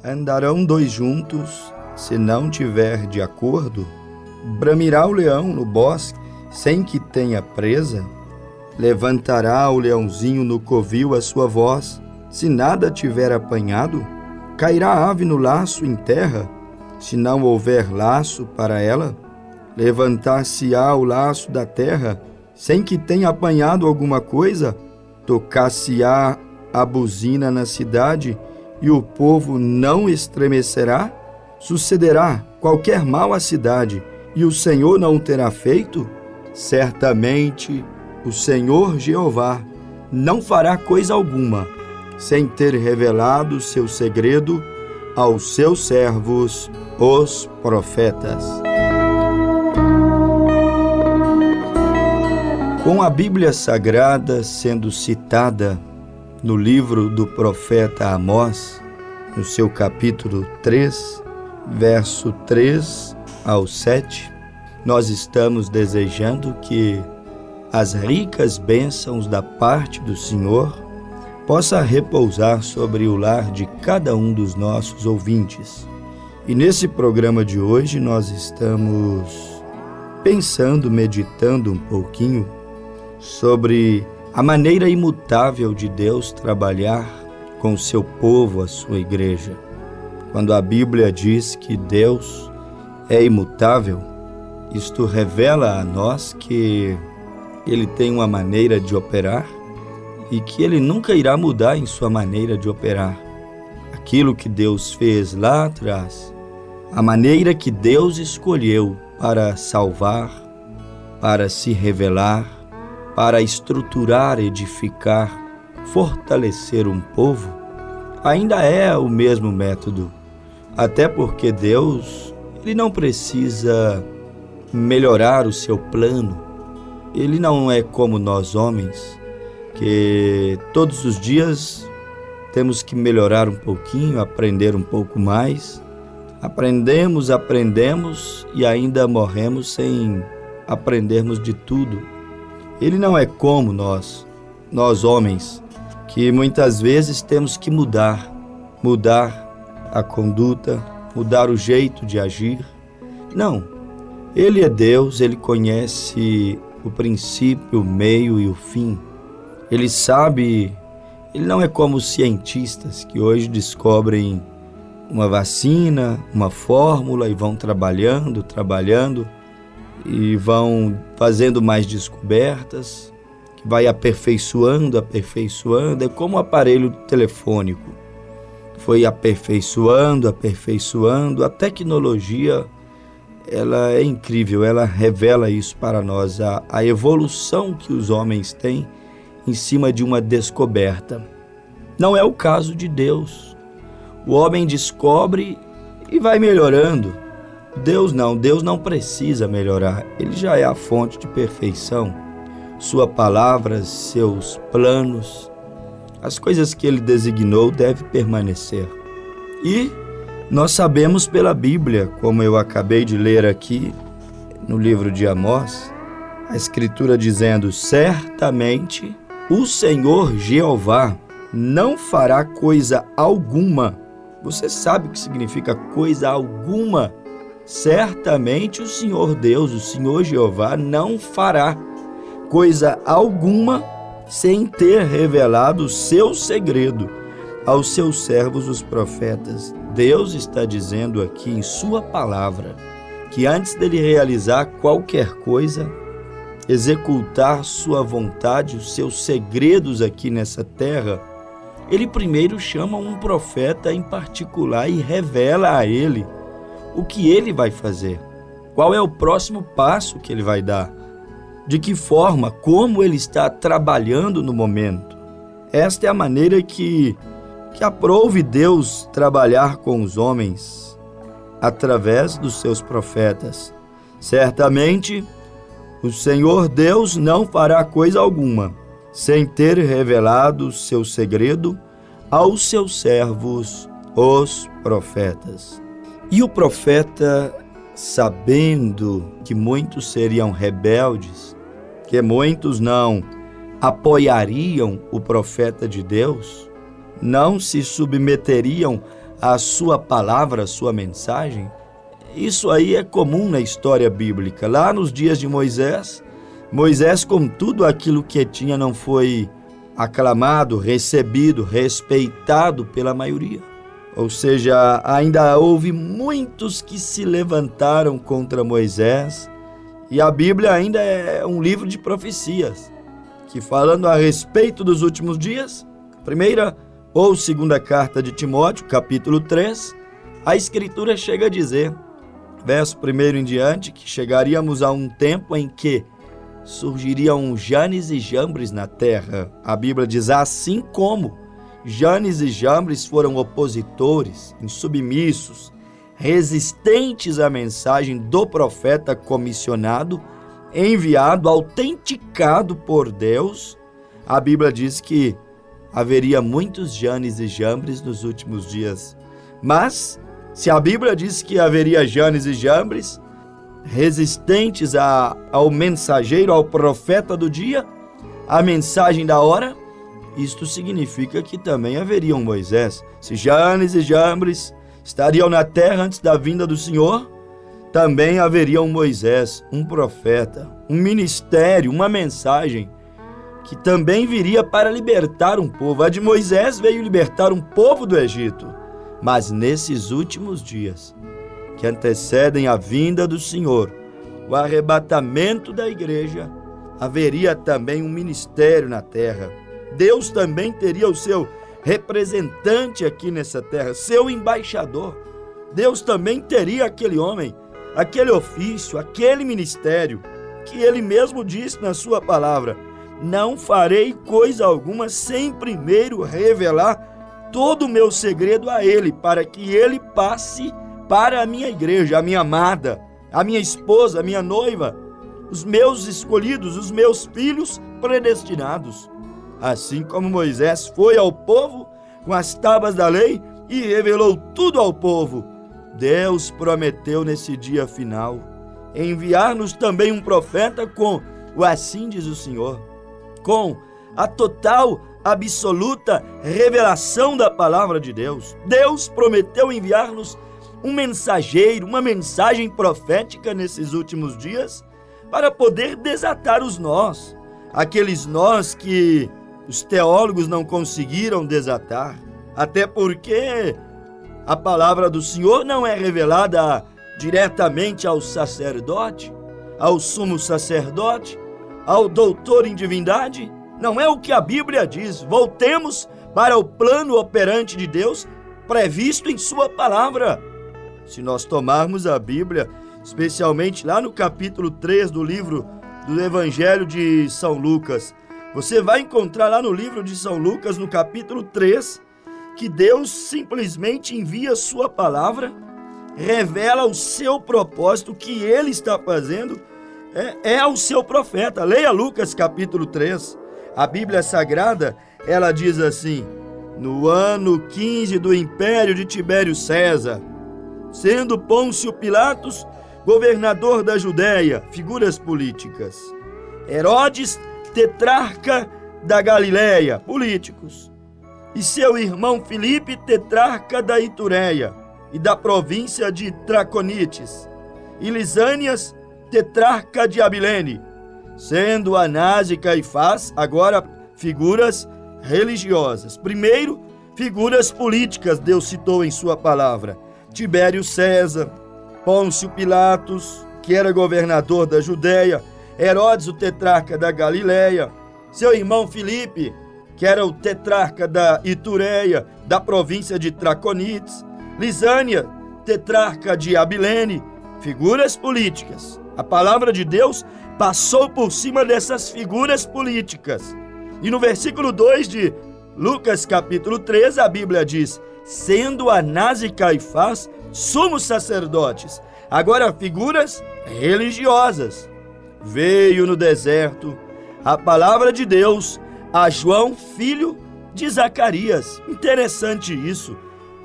Andarão dois juntos, se não tiver de acordo? Bramirá o leão no bosque, sem que tenha presa? Levantará o leãozinho no covil a sua voz, se nada tiver apanhado? Cairá a ave no laço em terra, se não houver laço para ela? Levantar-se-á o laço da terra, sem que tenha apanhado alguma coisa? Tocar-se-á a buzina na cidade, e o povo não estremecerá? Sucederá qualquer mal à cidade, e o Senhor não o terá feito? Certamente o Senhor Jeová não fará coisa alguma, sem ter revelado seu segredo aos seus servos, os profetas. Com a Bíblia Sagrada sendo citada no livro do profeta Amós, no seu capítulo 3, verso 3 ao 7, nós estamos desejando que as ricas bênçãos da parte do Senhor possa repousar sobre o lar de cada um dos nossos ouvintes. E nesse programa de hoje nós estamos pensando, meditando um pouquinho sobre a maneira imutável de Deus trabalhar com o seu povo, a sua igreja. Quando a Bíblia diz que Deus é imutável, isto revela a nós que Ele tem uma maneira de operar e que Ele nunca irá mudar em sua maneira de operar. Aquilo que Deus fez lá atrás, a maneira que Deus escolheu para salvar, para se revelar, para estruturar, edificar, fortalecer um povo, ainda é o mesmo método. Até porque Deus, Ele não precisa melhorar o seu plano. Ele não é como nós homens, que todos os dias temos que melhorar um pouquinho, aprender um pouco mais. Aprendemos e ainda morremos sem aprendermos de tudo. Ele não é como nós homens, que muitas vezes temos que mudar a conduta, mudar o jeito de agir. Não, Ele é Deus, Ele conhece o princípio, o meio e o fim. Ele sabe, Ele não é como os cientistas que hoje descobrem uma vacina, uma fórmula e vão trabalhando e vão fazendo mais descobertas, que vai aperfeiçoando. É como o aparelho telefônico. Foi aperfeiçoando. A tecnologia, ela é incrível, ela revela isso para nós, a evolução que os homens têm em cima de uma descoberta. Não é o caso de Deus. O homem descobre e vai melhorando. Deus não precisa melhorar, Ele já é a fonte de perfeição. Sua palavra, seus planos, as coisas que Ele designou devem permanecer. E nós sabemos pela Bíblia, como eu acabei de ler aqui no livro de Amós, a Escritura dizendo: certamente o Senhor Jeová não fará coisa alguma. Você sabe o que significa coisa alguma? Certamente o Senhor Deus, o Senhor Jeová, não fará coisa alguma sem ter revelado o seu segredo aos seus servos, os profetas. Deus está dizendo aqui em sua palavra que antes dele realizar qualquer coisa, executar sua vontade, os seus segredos aqui nessa terra, ele primeiro chama um profeta em particular e revela a ele o que ele vai fazer, qual é o próximo passo que ele vai dar, de que forma, como ele está trabalhando no momento. Esta é a maneira que aprouve Deus trabalhar com os homens através dos seus profetas. Certamente, o Senhor Deus não fará coisa alguma sem ter revelado seu segredo aos seus servos, os profetas. E o profeta, sabendo que muitos seriam rebeldes, que muitos não apoiariam o profeta de Deus, não se submeteriam a sua palavra, a sua mensagem, isso aí é comum na história bíblica. Lá nos dias de Moisés, com tudo aquilo que tinha, não foi aclamado, recebido, respeitado pela maioria. Ou seja, ainda houve muitos que se levantaram contra Moisés, e a Bíblia ainda é um livro de profecias, que falando a respeito dos últimos dias, primeira ou segunda carta de Timóteo, capítulo 3, a Escritura chega a dizer, verso 1 em diante, que chegaríamos a um tempo em que surgiriam Janes e Jambres na terra. A Bíblia diz, assim como Janes e Jambres foram opositores, insubmissos, resistentes à mensagem do profeta comissionado, enviado, autenticado por Deus, a Bíblia diz que haveria muitos Janes e Jambres nos últimos dias. Mas, se a Bíblia diz que haveria Janes e Jambres, resistentes ao mensageiro, ao profeta do dia, à mensagem da hora, isto significa que também haveria um Moisés. Se Janes e Jambres estariam na terra antes da vinda do Senhor, também haveria um Moisés, um profeta, um ministério, uma mensagem que também viria para libertar um povo. A de Moisés veio libertar um povo do Egito, mas nesses últimos dias, que antecedem a vinda do Senhor, o arrebatamento da igreja, haveria também um ministério na terra. Deus também teria o seu representante aqui nessa terra, seu embaixador. Deus também teria aquele homem, aquele ofício, aquele ministério, que ele mesmo disse na sua palavra, não farei coisa alguma sem primeiro revelar todo o meu segredo a ele, para que ele passe para a minha igreja, a minha amada, a minha esposa, a minha noiva, os meus escolhidos, os meus filhos predestinados. Assim como Moisés foi ao povo com as tábuas da lei e revelou tudo ao povo, Deus prometeu nesse dia final enviar-nos também um profeta com o assim diz o Senhor, com a total, absoluta revelação da palavra de Deus. Deus prometeu enviar-nos um mensageiro, uma mensagem profética nesses últimos dias, para poder desatar os nós, aqueles nós que os teólogos não conseguiram desatar, até porque a palavra do Senhor não é revelada diretamente ao sacerdote, ao sumo sacerdote, ao doutor em divindade. Não é o que a Bíblia diz. Voltemos para o plano operante de Deus previsto em sua palavra. Se nós tomarmos a Bíblia, especialmente lá no capítulo 3 do livro do Evangelho de São Lucas, você vai encontrar lá no livro de São Lucas, no capítulo 3, que Deus simplesmente envia sua palavra, revela o seu propósito, o que ele está fazendo, é ao seu profeta. Leia Lucas capítulo 3. A Bíblia Sagrada, ela diz assim, no ano 15 do império de Tibério César, sendo Pôncio Pilatos governador da Judéia, figuras políticas, Herodes, tetrarca da Galileia, políticos, e seu irmão Filipe, tetrarca da Itureia e da província de Traconites, e Lisânias, tetrarca de Abilene, sendo Anás e Caifás, agora figuras religiosas. Primeiro, figuras políticas, Deus citou em sua palavra, Tibério César, Pôncio Pilatos, que era governador da Judéia, Herodes, o tetrarca da Galileia, seu irmão Filipe, que era o tetrarca da Itureia, da província de Traconites, Lisânia, tetrarca de Abilene, figuras políticas. A palavra de Deus passou por cima dessas figuras políticas. E no versículo 2 de Lucas capítulo 13, a Bíblia diz, sendo Anás e Caifás sumos sacerdotes, agora figuras religiosas. Veio no deserto a palavra de Deus a João, filho de Zacarias. Interessante isso.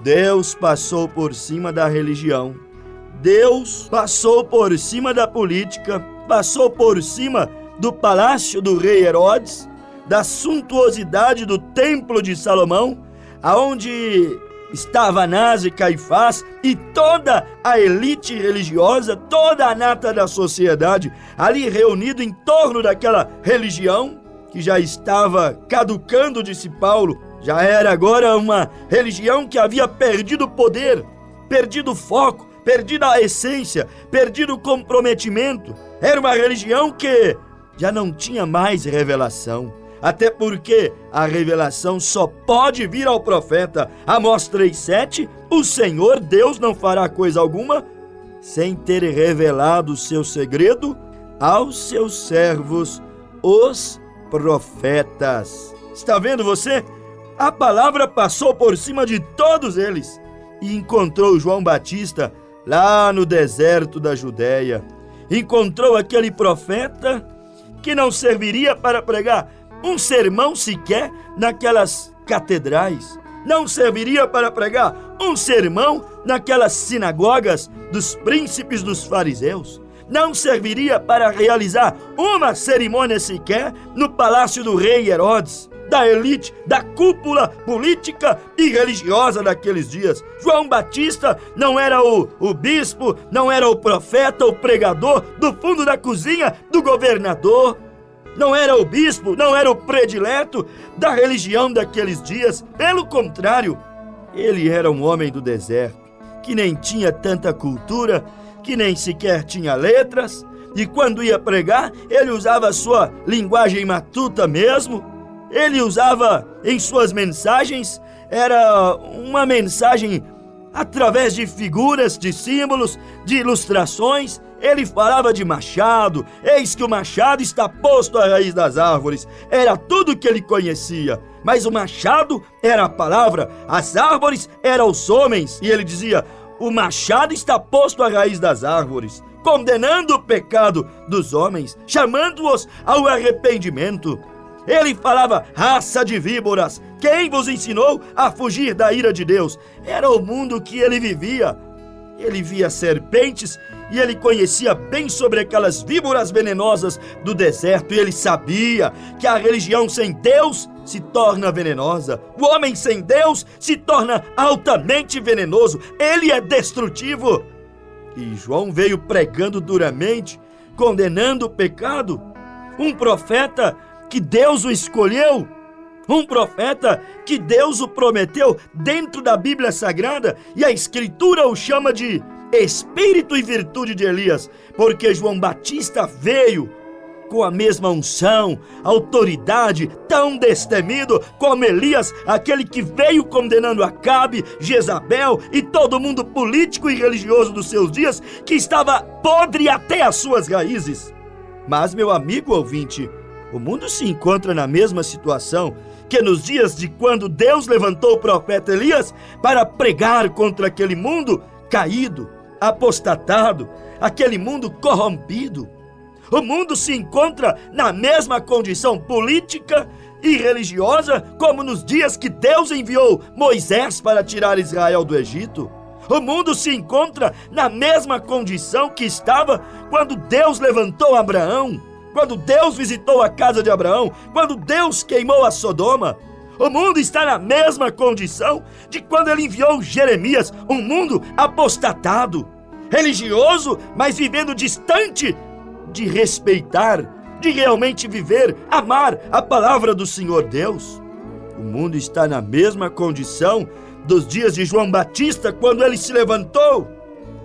Deus passou por cima da religião. Deus passou por cima da política, passou por cima do palácio do rei Herodes, da suntuosidade do templo de Salomão, aonde Estava Anás e Caifás e toda a elite religiosa, toda a nata da sociedade, ali reunido em torno daquela religião que já estava caducando, disse Paulo. Já era agora uma religião que havia perdido o poder, perdido o foco, perdido a essência, perdido o comprometimento. Era uma religião que já não tinha mais revelação. Até porque a revelação só pode vir ao profeta. Amós 3,7, o Senhor Deus não fará coisa alguma sem ter revelado o seu segredo aos seus servos, os profetas. Está vendo você? A palavra passou por cima de todos eles e encontrou João Batista lá no deserto da Judéia. Encontrou aquele profeta que não serviria para pregar um sermão sequer naquelas catedrais. Não serviria para pregar um sermão naquelas sinagogas dos príncipes dos fariseus. Não serviria para realizar uma cerimônia sequer no palácio do rei Herodes, da elite, da cúpula política e religiosa daqueles dias. João Batista não era o bispo, não era o profeta, o pregador do fundo da cozinha do governador. Não era o bispo, não era o predileto da religião daqueles dias. Pelo contrário, ele era um homem do deserto, que nem tinha tanta cultura, que nem sequer tinha letras. E quando ia pregar, ele usava a sua linguagem matuta mesmo. Ele usava em suas mensagens, era uma mensagem através de figuras, de símbolos, de ilustrações. Ele falava de machado, eis que o machado está posto à raiz das árvores. Era tudo que ele conhecia, mas o machado era a palavra, as árvores eram os homens. E ele dizia, o machado está posto à raiz das árvores, condenando o pecado dos homens, chamando-os ao arrependimento. Ele falava, raça de víboras, quem vos ensinou a fugir da ira de Deus? Era o mundo que ele vivia. Ele via serpentes e ele conhecia bem sobre aquelas víboras venenosas do deserto. E ele sabia que a religião sem Deus se torna venenosa. O homem sem Deus se torna altamente venenoso. Ele é destrutivo. E João veio pregando duramente, condenando o pecado. Um profeta que Deus o escolheu. Um profeta que Deus o prometeu dentro da Bíblia Sagrada, e a Escritura o chama de espírito e virtude de Elias, porque João Batista veio com a mesma unção, autoridade, tão destemido como Elias, aquele que veio condenando Acabe, Jezabel e todo mundo político e religioso dos seus dias, que estava podre até as suas raízes. Mas, meu amigo ouvinte, o mundo se encontra na mesma situação que nos dias de quando Deus levantou o profeta Elias para pregar contra aquele mundo caído, apostatado, aquele mundo corrompido. O mundo se encontra na mesma condição política e religiosa como nos dias que Deus enviou Moisés para tirar Israel do Egito. O mundo se encontra na mesma condição que estava quando Deus levantou Abraão, quando Deus visitou a casa de Abraão, quando Deus queimou a Sodoma. O mundo está na mesma condição de quando ele enviou Jeremias, um mundo apostatado, religioso, mas vivendo distante de respeitar, de realmente viver, amar a palavra do Senhor Deus. O mundo está na mesma condição dos dias de João Batista, quando ele se levantou,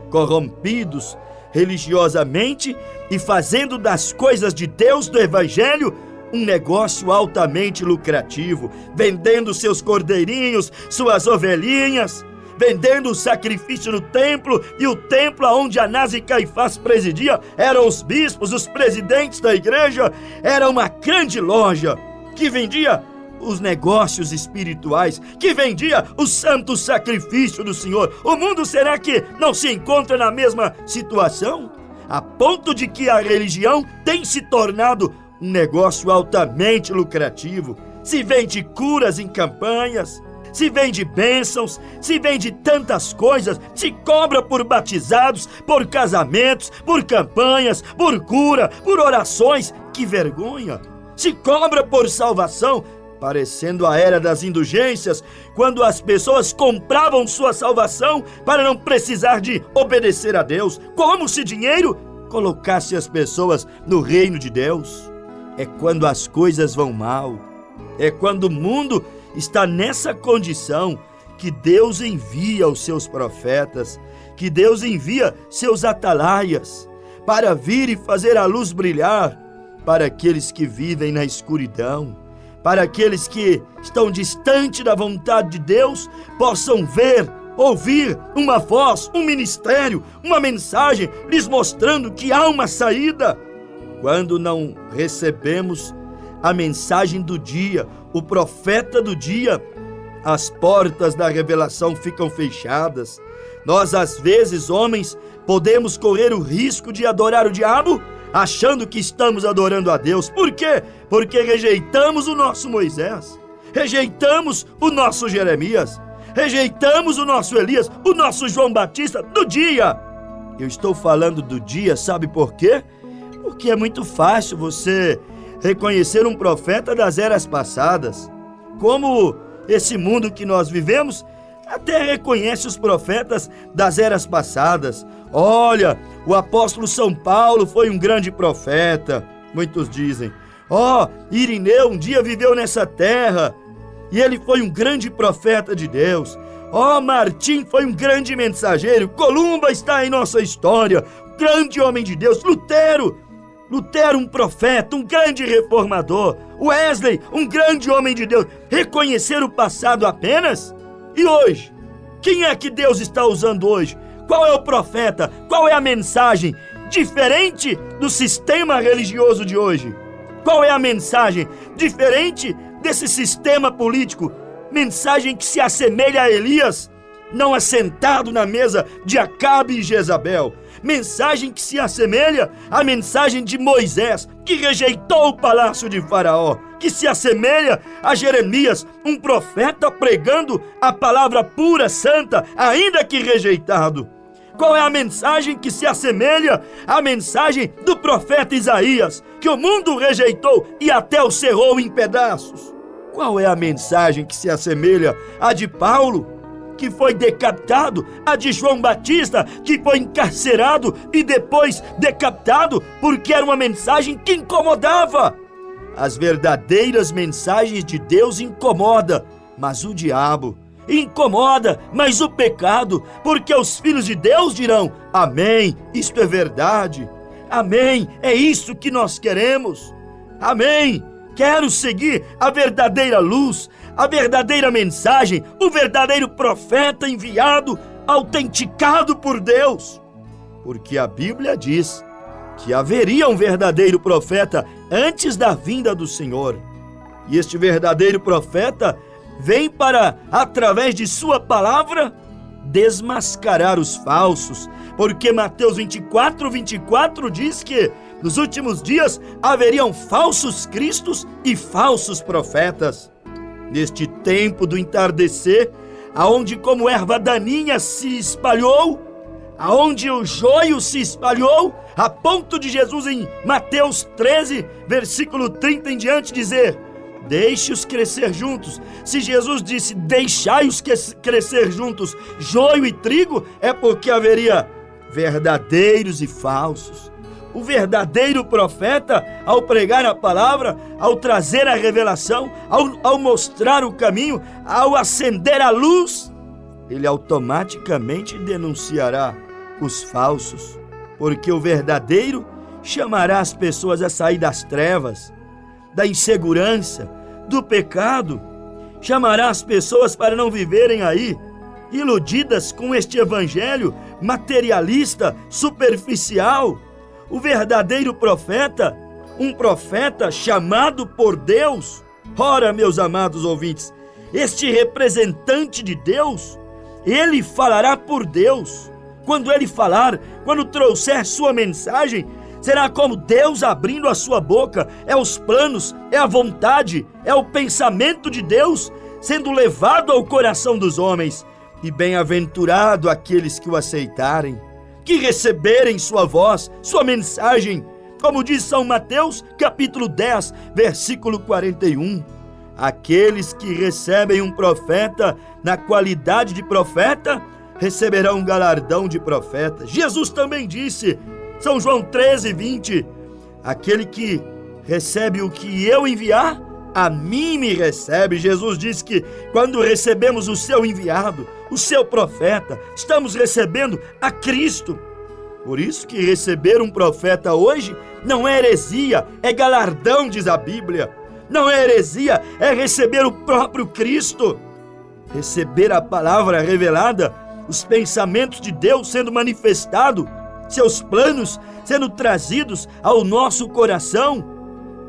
corrompidos religiosamente e fazendo das coisas de Deus, do Evangelho, um negócio altamente lucrativo, vendendo seus cordeirinhos, suas ovelhinhas, vendendo o sacrifício no templo, e o templo onde Anás e Caifás presidiam eram os bispos, os presidentes da igreja. Era uma grande loja que vendia os negócios espirituais, que vendia o santo sacrifício do Senhor. O mundo, será que não se encontra na mesma situação? A ponto de que a religião tem se tornado um negócio altamente lucrativo. Se vende curas em campanhas, se vende bênçãos, se vende tantas coisas, se cobra por batizados, por casamentos, por campanhas, por cura, por orações. Que vergonha! Se cobra por salvação, parecendo a era das indulgências, quando as pessoas compravam sua salvação para não precisar de obedecer a Deus, como se dinheiro colocasse as pessoas no reino de Deus. É quando as coisas vão mal, é quando o mundo está nessa condição que Deus envia os seus profetas, que Deus envia seus atalaias para vir e fazer a luz brilhar para aqueles que vivem na escuridão, para aqueles que estão distante da vontade de Deus, possam ver, ouvir uma voz, um ministério, uma mensagem, lhes mostrando que há uma saída. Quando não recebemos a mensagem do dia, o profeta do dia, as portas da revelação ficam fechadas. Nós, às vezes, homens, podemos correr o risco de adorar o diabo, achando que estamos adorando a Deus. Por quê? Porque rejeitamos o nosso Moisés, rejeitamos o nosso Jeremias, rejeitamos o nosso Elias, o nosso João Batista do dia. Eu estou falando do dia, sabe por quê? Porque é muito fácil você reconhecer um profeta das eras passadas. Como esse mundo que nós vivemos até reconhece os profetas das eras passadas. Olha, o apóstolo São Paulo foi um grande profeta, muitos dizem. Irineu um dia viveu nessa terra e ele foi um grande profeta de Deus. Martim foi um grande mensageiro. Columba está em nossa história, grande homem de Deus. Lutero, um profeta, um grande reformador. Wesley, um grande homem de Deus. Reconhecer o passado apenas? E hoje? Quem é que Deus está usando hoje? Qual é o profeta? Qual é a mensagem? Diferente do sistema religioso de hoje. Qual é a mensagem? Diferente desse sistema político. Mensagem que se assemelha a Elias, não assentado na mesa de Acabe e Jezabel. Mensagem que se assemelha à mensagem de Moisés, que rejeitou o palácio de Faraó, que se assemelha a Jeremias, um profeta pregando a palavra pura, santa, ainda que rejeitado. Qual é a mensagem que se assemelha à mensagem do profeta Isaías, que o mundo rejeitou e até o cerrou em pedaços? Qual é a mensagem que se assemelha à de Paulo, que foi decapitado, a de João Batista, que foi encarcerado e depois decapitado, porque era uma mensagem que incomodava? As verdadeiras mensagens de Deus incomodam, mas o diabo incomoda, mas o pecado, porque os filhos de Deus dirão: amém, isto é verdade, amém, é isso que nós queremos, amém. Quero seguir a verdadeira luz, a verdadeira mensagem, o verdadeiro profeta enviado, autenticado por Deus. Porque a Bíblia diz que haveria um verdadeiro profeta antes da vinda do Senhor. E este verdadeiro profeta vem para, através de sua palavra, desmascarar os falsos. Porque Mateus 24 diz que nos últimos dias haveriam falsos cristos e falsos profetas. Neste tempo do entardecer, aonde como erva daninha se espalhou, aonde o joio se espalhou, a ponto de Jesus em Mateus 13, versículo 30 em diante dizer: deixe-os crescer juntos. Se Jesus disse deixai-os crescer juntos, joio e trigo, é porque haveria verdadeiros e falsos. O verdadeiro profeta, ao pregar a palavra, ao trazer a revelação, ao mostrar o caminho, ao acender a luz, ele automaticamente denunciará os falsos, porque o verdadeiro chamará as pessoas a sair das trevas, da insegurança, do pecado, chamará as pessoas para não viverem aí iludidas com este evangelho materialista, superficial. O verdadeiro profeta, um profeta chamado por Deus. Ora, meus amados ouvintes, este representante de Deus, ele falará por Deus. Quando ele falar, quando trouxer sua mensagem, será como Deus abrindo a sua boca. É os planos, é a vontade, é o pensamento de Deus sendo levado ao coração dos homens. E bem-aventurado aqueles que o aceitarem, que receberem sua voz, sua mensagem, como diz São Mateus, capítulo 10, versículo 41. Aqueles que recebem um profeta na qualidade de profeta receberão um galardão de profeta. Jesus também disse, São João 13:20, aquele que recebe o que eu enviar, a mim me recebe. Jesus disse que quando recebemos o seu enviado, o seu profeta, estamos recebendo a Cristo. Por isso que receber um profeta hoje não é heresia, é galardão, diz a Bíblia. Não é heresia, é receber o próprio Cristo. Receber a palavra revelada, os pensamentos de Deus sendo manifestados, seus planos sendo trazidos ao nosso coração,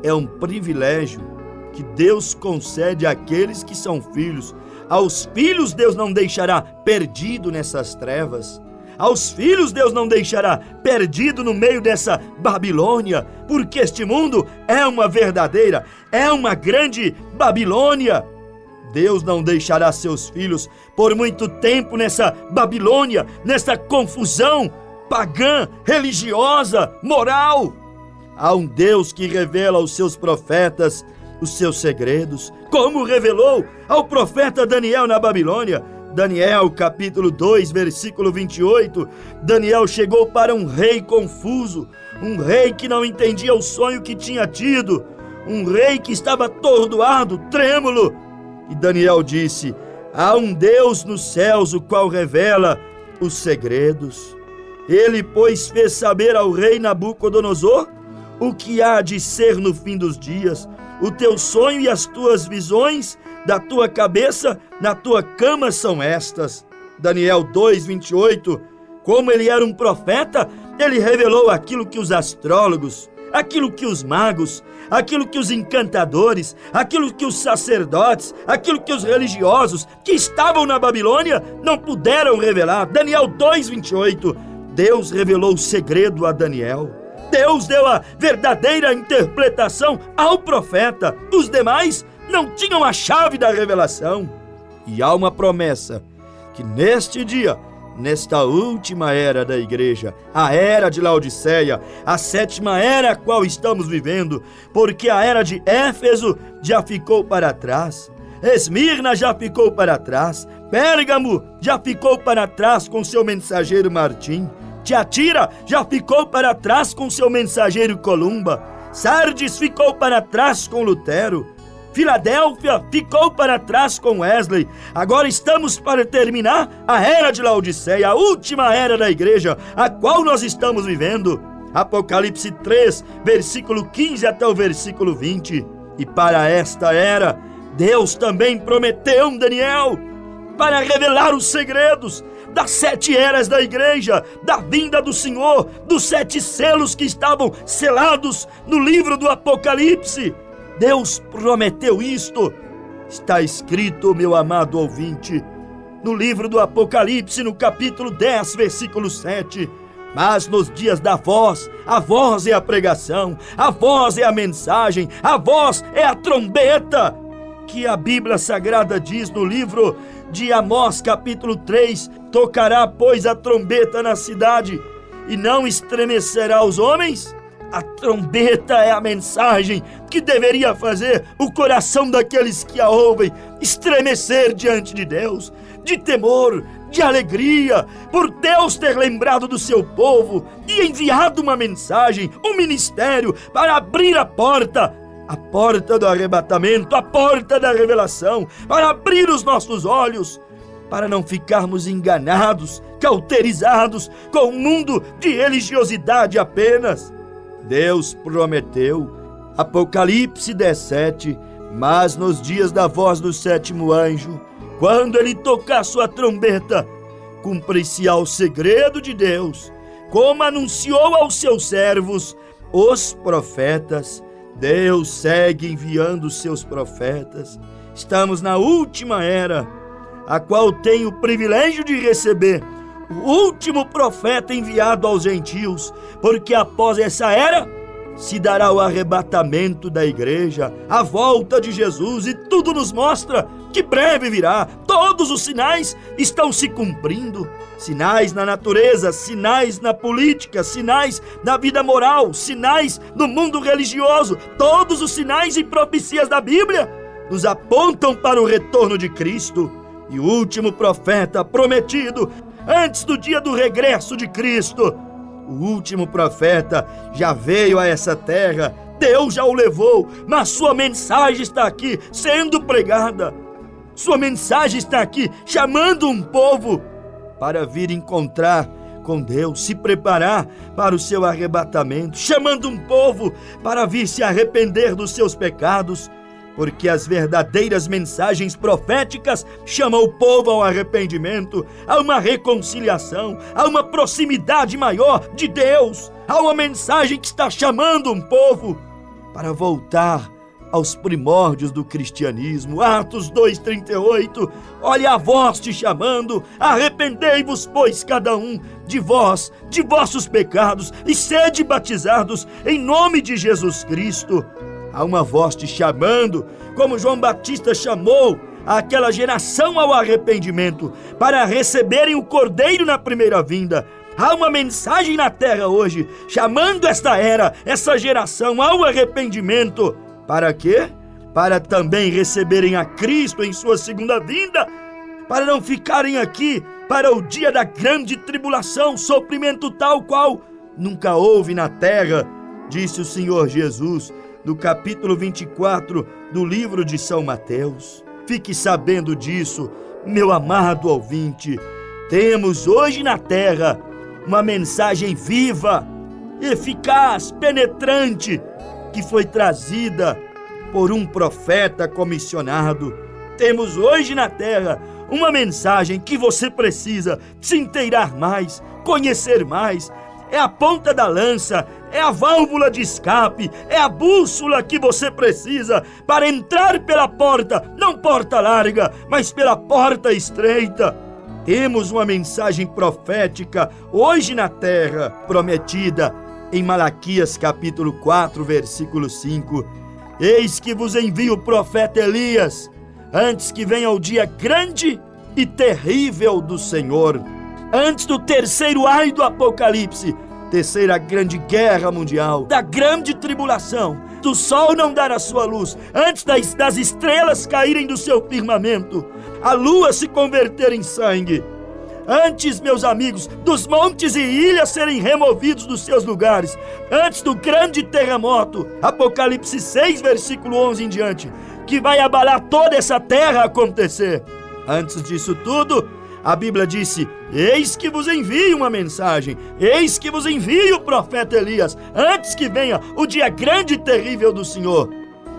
é um privilégio que Deus concede àqueles que são filhos. Aos filhos Deus não deixará perdido nessas trevas. Aos filhos Deus não deixará perdido no meio dessa Babilônia, porque este mundo é uma verdadeira, é uma grande Babilônia. Deus não deixará seus filhos por muito tempo nessa Babilônia, nessa confusão pagã, religiosa, moral. Há um Deus que revela aos seus profetas os seus segredos, como revelou ao profeta Daniel na Babilônia. Daniel, capítulo 2, versículo 28, Daniel chegou para um rei confuso, um rei que não entendia o sonho que tinha tido, um rei que estava atordoado, trêmulo. E Daniel disse, há um Deus nos céus, o qual revela os segredos. Ele, pois, fez saber ao rei Nabucodonosor o que há de ser no fim dos dias. O teu sonho e as tuas visões da tua cabeça na tua cama são estas. Daniel 2:28. Como ele era um profeta, ele revelou aquilo que os astrólogos, aquilo que os magos, aquilo que os encantadores, aquilo que os sacerdotes, aquilo que os religiosos que estavam na Babilônia não puderam revelar. Daniel 2:28. Deus revelou o segredo a Daniel. Deus deu a verdadeira interpretação ao profeta. Os demais não tinham a chave da revelação. E há uma promessa que neste dia, nesta última era da igreja, a era de Laodiceia, a sétima era a qual estamos vivendo, porque a era de Éfeso já ficou para trás, Esmirna já ficou para trás, Pérgamo já ficou para trás com seu mensageiro Martim, Tiatira já ficou para trás com seu mensageiro Columba, Sardes ficou para trás com Lutero, Filadélfia ficou para trás com Wesley. Agora estamos para terminar a era de Laodiceia, a última era da igreja, a qual nós estamos vivendo. Apocalipse 3, versículo 15 até o versículo 20. E para esta era, Deus também prometeu Daniel para revelar os segredos das 7 eras da igreja, da vinda do Senhor, dos 7 selos que estavam selados no livro do Apocalipse. Deus prometeu isto. Está escrito, meu amado ouvinte, no livro do Apocalipse, no capítulo 10, versículo 7. Mas nos dias da voz, a voz é a pregação, a voz é a mensagem, a voz é a trombeta, que a Bíblia Sagrada diz no livro de Amós, capítulo 3, tocará, pois, a trombeta na cidade, e não estremecerá os homens? A trombeta é a mensagem que deveria fazer o coração daqueles que a ouvem estremecer diante de Deus, de temor, de alegria, por Deus ter lembrado do seu povo e enviado uma mensagem, um ministério para abrir a porta do arrebatamento, a porta da revelação, para abrir os nossos olhos, para não ficarmos enganados, cauterizados com um mundo de religiosidade apenas. Deus prometeu, Apocalipse 17, mas nos dias da voz do 7º anjo, quando ele tocar sua trombeta, cumprir-se-á o segredo de Deus, como anunciou aos seus servos, os profetas. Deus segue enviando os seus profetas. Estamos na última era, a qual tenho o privilégio de receber o último profeta enviado aos gentios, porque após essa era se dará o arrebatamento da igreja, a volta de Jesus, e tudo nos mostra que breve virá. Todos os sinais estão se cumprindo. Sinais na natureza, sinais na política, sinais na vida moral, sinais no mundo religioso. Todos os sinais e profecias da Bíblia nos apontam para o retorno de Cristo. E o último profeta prometido antes do dia do regresso de Cristo, o último profeta já veio a essa terra, Deus já o levou, mas sua mensagem está aqui sendo pregada. Sua mensagem está aqui chamando um povo para vir encontrar com Deus, se preparar para o seu arrebatamento, chamando um povo para vir se arrepender dos seus pecados, porque as verdadeiras mensagens proféticas chamam o povo ao arrependimento, a uma reconciliação, a uma proximidade maior de Deus, a uma mensagem que está chamando um povo para voltar aos primórdios do cristianismo. Atos 2:38, olha a voz te chamando, arrependei-vos, pois, cada um de vós, de vossos pecados, e sede batizados em nome de Jesus Cristo. Há uma voz te chamando, como João Batista chamou aquela geração ao arrependimento, para receberem o Cordeiro na primeira vinda. Há uma mensagem na terra hoje, chamando esta era, essa geração ao arrependimento. Para quê? Para também receberem a Cristo em sua segunda vinda, para não ficarem aqui para o dia da grande tribulação, sofrimento tal qual nunca houve na terra, disse o Senhor Jesus no capítulo 24 do livro de São Mateus. Fique sabendo disso, meu amado ouvinte. Temos hoje na terra uma mensagem viva, eficaz, penetrante, que foi trazida por um profeta comissionado. Temos hoje na terra uma mensagem que você precisa se inteirar mais, conhecer mais. É a ponta da lança, é a válvula de escape, é a bússola que você precisa para entrar pela porta, não porta larga, mas pela porta estreita. Temos uma mensagem profética hoje na terra, prometida em Malaquias capítulo 4, versículo 5. Eis que vos envio o profeta Elias, antes que venha o dia grande e terrível do Senhor. Antes do terceiro ai do Apocalipse, terceira grande guerra mundial, da grande tribulação, do sol não dar a sua luz, antes das estrelas caírem do seu firmamento, a lua se converter em sangue, antes, meus amigos, dos montes e ilhas serem removidos dos seus lugares, antes do grande terremoto, Apocalipse 6, versículo 11 em diante, que vai abalar toda essa terra acontecer. Antes disso tudo, a Bíblia disse: eis que vos envio uma mensagem, eis que vos envio o profeta Elias, antes que venha o dia grande e terrível do Senhor.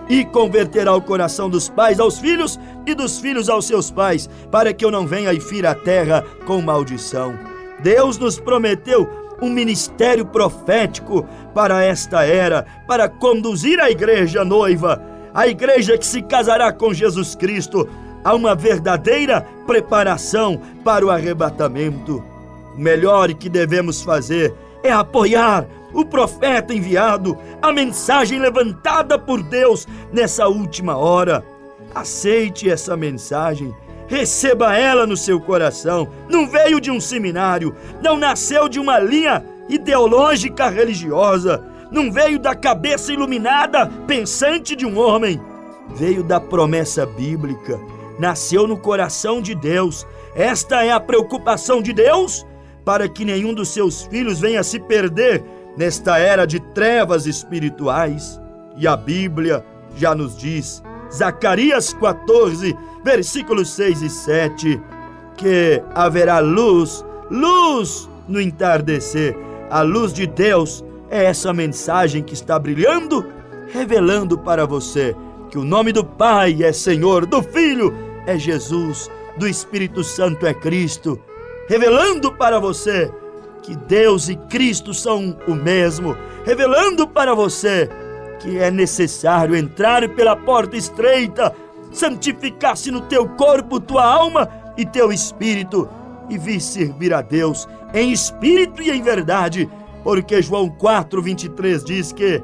E converterá o coração dos pais aos filhos e dos filhos aos seus pais, para que eu não venha e fira a terra com maldição. Deus nos prometeu um ministério profético para esta era, para conduzir a igreja noiva, a igreja que se casará com Jesus Cristo, a uma verdadeira preparação para o arrebatamento. O melhor que devemos fazer é apoiar o profeta enviado, a mensagem levantada por Deus nessa última hora. Aceite essa mensagem, receba ela no seu coração. Não veio de um seminário, não nasceu de uma linha ideológica religiosa, não veio da cabeça iluminada, pensante de um homem. Veio da promessa bíblica, nasceu no coração de Deus. Esta é a preocupação de Deus, para que nenhum dos seus filhos venha se perder nesta era de trevas espirituais. E a Bíblia já nos diz, Zacarias 14, versículos 6 e 7, que haverá luz no entardecer. A luz de Deus é essa mensagem que está brilhando, revelando para você que o nome do Pai é Senhor, do Filho é Jesus, do Espírito Santo é Cristo, revelando para você que Deus e Cristo são o mesmo, revelando para você que é necessário entrar pela porta estreita, santificar-se no teu corpo, tua alma e teu espírito, e vir servir a Deus em espírito e em verdade, porque João 4:23 diz que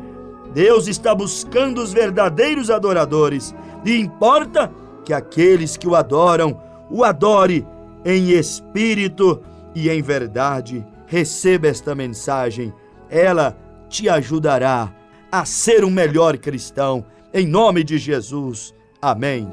Deus está buscando os verdadeiros adoradores, e importa que aqueles que o adoram, o adore em espírito e em verdade. Receba esta mensagem, ela te ajudará a ser um melhor cristão, em nome de Jesus. Amém.